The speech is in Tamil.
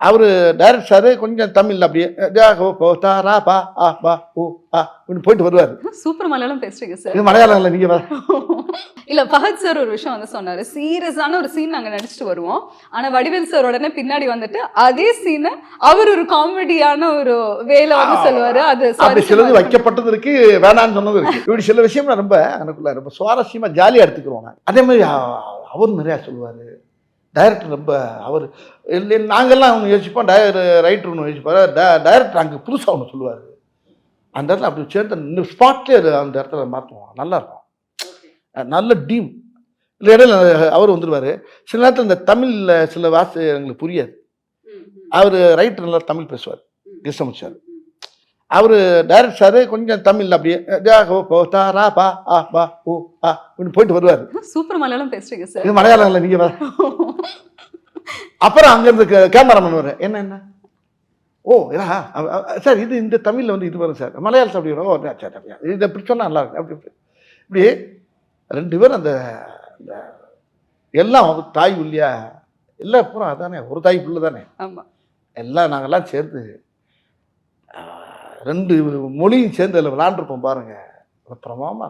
அவரு டைரக்ட் சார் கொஞ்சம் தமிழ்ல அப்படியே ஜாகோ போ தாரா பா ஆ பா ஊ ஆ இப்படி போயிட்டு வருவாரு. சூப்பர் மலையாளம் பேசுறீங்க சார். இது மலையாளம் இல்ல, நீங்க இல்ல ஃபஹத் சார் ஒரு விஷயம் வந்து சொன்னாரு. சீரியஸான ஒரு சீன் நாங்க நடிச்சிட்டு வருவோம். ஆனா வடிவேல் சார் உடனே பின்னாடி வந்துட்டு அதே சீனை அவர் ஒரு காமெடியான ஒரு வேல வந்து சொல்லுவாரு. அது அப்படி சிலது வைக்கப்பட்டது இருக்கு, வேணான்னு சொன்னது இருக்கு. இப்படி சில விஷயம் நான் ரொம்ப எனக்குள்ள ரொம்ப சுவாரஸ்யமா ஜாலியா எடுத்துக்கிறோம். அதே மாதிரி அவரும் நிறையா சொல்லுவாரு. டைரக்டர் ரொம்ப அவர் நாங்கள்லாம் ஒன்று யோசிப்போம், ரைட்டர் ஒன்று யோசிப்பார், டைரக்டர் அங்கே புதுசாக ஒன்று சொல்லுவார். அந்த இடத்துல அப்படி சேர்ந்து ஸ்பாட்லேயே அந்த இடத்துல மாற்றுவோம், நல்லாயிருக்கும். நல்ல டீம் இல்லை. இடையில அவர் வந்துடுவார். சில நேரத்தில் இந்த தமிழில் சில வார்த்தை எங்களுக்கு புரியாது. அவர் ரைட்டர் நல்லா தமிழ் பேசுவார், கிருஷ்ணமூர்த்தி சார். அவர் டைரக்ட் சார் கொஞ்சம் தமிழில் அப்படியே ஜாகோ போ தாரா பா ஆ பா ஊ ஆ இப்படி போயிட்டு வருவார். சூப்பர் மலையாளம் பேசுறீங்க சார். இது மலையாளம் இல்லை, நீங்க அப்புறம் அங்கேருந்து கேமராமேன் வர என்ன ஓ சார் இது இந்த தமிழில் வந்து இது வரும் சார், மலையாளத்தில் அப்படி வரும். ஓ சரி அப்படியா, இது இப்படி சொன்னால் நல்லா இருக்கு. அப்படி இப்படி 2 பேரும் அந்த எல்லாம் தாய் இல்லையா, எல்லாம் பூரா அதானே, ஒரு தாய் பிள்ளை தானே. ஆமாம். எல்லாம் நாங்கள்லாம் சேர்ந்து 2 மொழியும் சேர்ந்து அதில் விளாண்டுருப்போம் பாருங்க, பிரமாமா.